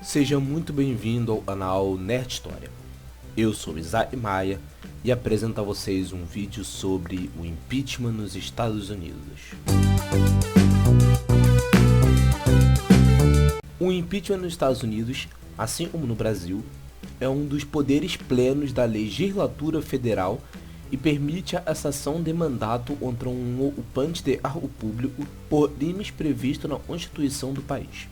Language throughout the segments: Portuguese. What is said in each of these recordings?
Seja muito bem-vindo ao canal Nerd História. Eu sou Isaac Maia e apresento a vocês um vídeo sobre o impeachment nos Estados Unidos. O impeachment nos Estados Unidos, assim como no Brasil, é um dos poderes plenos da legislatura federal e permite a cassação de mandato contra um ocupante de cargo público por crimes previstos na Constituição do país.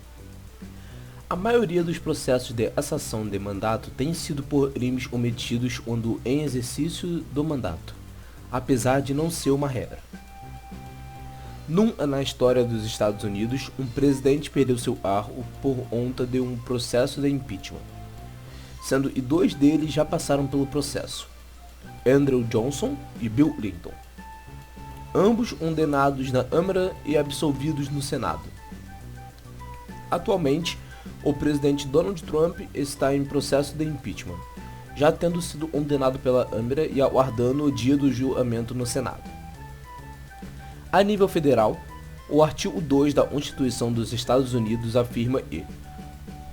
A maioria dos processos de cassação de mandato tem sido por crimes cometidos quando em exercício do mandato, apesar de não ser uma regra. Nunca na história dos Estados Unidos, um presidente perdeu seu cargo por conta de um processo de impeachment, sendo que dois deles já passaram pelo processo, Andrew Johnson e Bill Clinton, ambos condenados na Câmara e absolvidos no Senado. Atualmente, o presidente Donald Trump está em processo de impeachment, já tendo sido condenado pela Câmara e aguardando o dia do julgamento no Senado. A nível federal, o artigo 2 da Constituição dos Estados Unidos afirma que,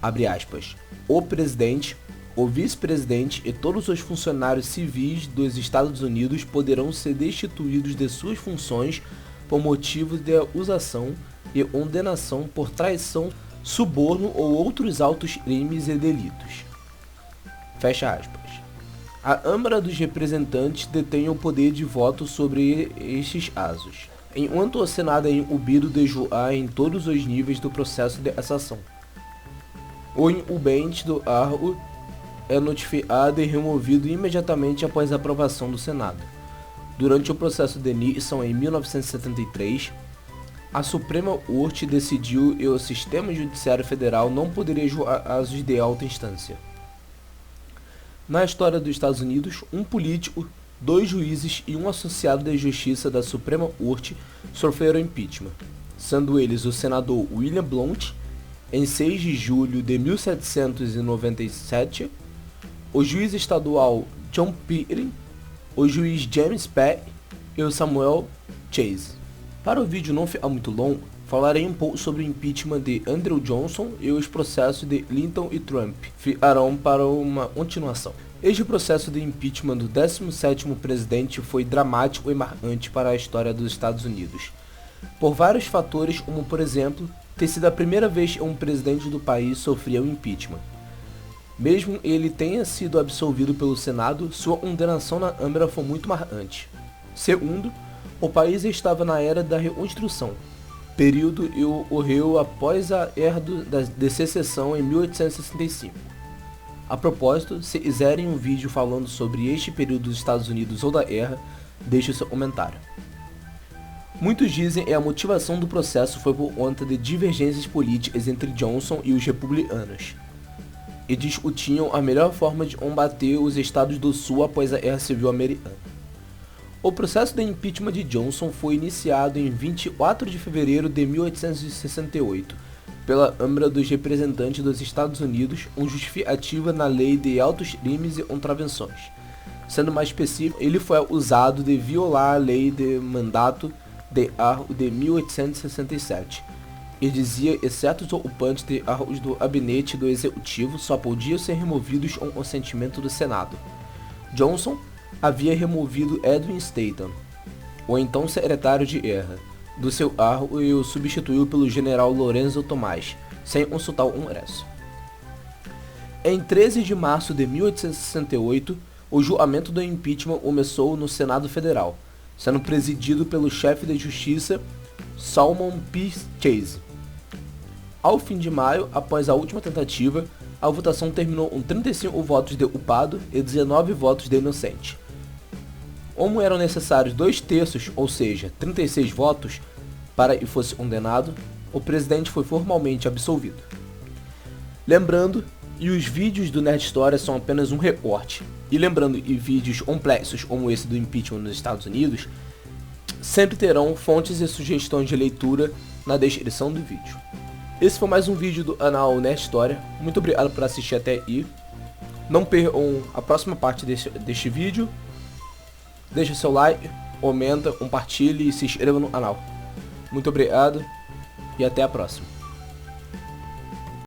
abre aspas, o presidente, o vice-presidente e todos os funcionários civis dos Estados Unidos poderão ser destituídos de suas funções por motivos de acusação e condenação por traição, suborno ou outros altos crimes e delitos. Fecha aspas. A Câmara dos Representantes detém o poder de voto sobre estes casos, enquanto o Senado é incumbido de julgar em todos os níveis do processo de cassação. O incumbente do cargo é notificado e removido imediatamente após a aprovação do Senado. Durante o processo de Nixon em 1973, a Suprema Corte decidiu que o sistema judiciário federal não poderia julgar casos de alta instância. Na história dos Estados Unidos, um político, dois juízes e um associado de justiça da Suprema Corte sofreram impeachment, sendo eles o senador William Blount, em 6 de julho de 1797, o juiz estadual John Pickering, o juiz James Peck e o Samuel Chase. Para o vídeo não ficar muito longo, falarei um pouco sobre o impeachment de Andrew Johnson e os processos de Clinton e Trump ficarão para uma continuação. Este processo de impeachment do 17º presidente foi dramático e marcante para a história dos Estados Unidos, por vários fatores, como por exemplo, ter sido a primeira vez que um presidente do país sofria um impeachment. Mesmo ele tenha sido absolvido pelo Senado, sua condenação na Câmara foi muito marcante. Segundo, o país estava na era da reconstrução, período que ocorreu após a Guerra de Secessão em 1865. A propósito, se quiserem um vídeo falando sobre este período dos Estados Unidos ou da guerra, deixe o seu comentário. Muitos dizem que a motivação do processo foi por conta de divergências políticas entre Johnson e os republicanos, e discutiam a melhor forma de combater os estados do Sul após a Guerra Civil Americana. O processo de impeachment de Johnson foi iniciado em 24 de fevereiro de 1868 pela Câmara dos Representantes dos Estados Unidos, com justificativa na Lei de Altos Crimes e Contravenções. Sendo mais específico, ele foi acusado de violar a Lei de Mandato de cargo de 1867, e dizia que certos ocupantes de cargos do gabinete do Executivo só podiam ser removidos com o consentimento do Senado. Johnson havia removido Edwin Stanton, o então secretário de guerra, do seu cargo e o substituiu pelo general Lorenzo Tomás, sem consultar o Congresso. Em 13 de março de 1868, o julgamento do impeachment começou no Senado Federal, sendo presidido pelo chefe de justiça Salmon P. Chase. Ao fim de maio, após a última tentativa, a votação terminou com 35 votos de culpado e 19 votos de inocente. Como eram necessários 2/3, ou seja, 36 votos, para que fosse condenado, o presidente foi formalmente absolvido. Lembrando que os vídeos do Nerd História são apenas um recorte, e lembrando que vídeos complexos como esse do impeachment nos Estados Unidos sempre terão fontes e sugestões de leitura na descrição do vídeo. Esse foi mais um vídeo do canal Nerd História. Muito obrigado por assistir até aí. Não percam a próxima parte deste vídeo. Deixe seu like, comenta, compartilhe e se inscreva no canal. Muito obrigado e até a próxima.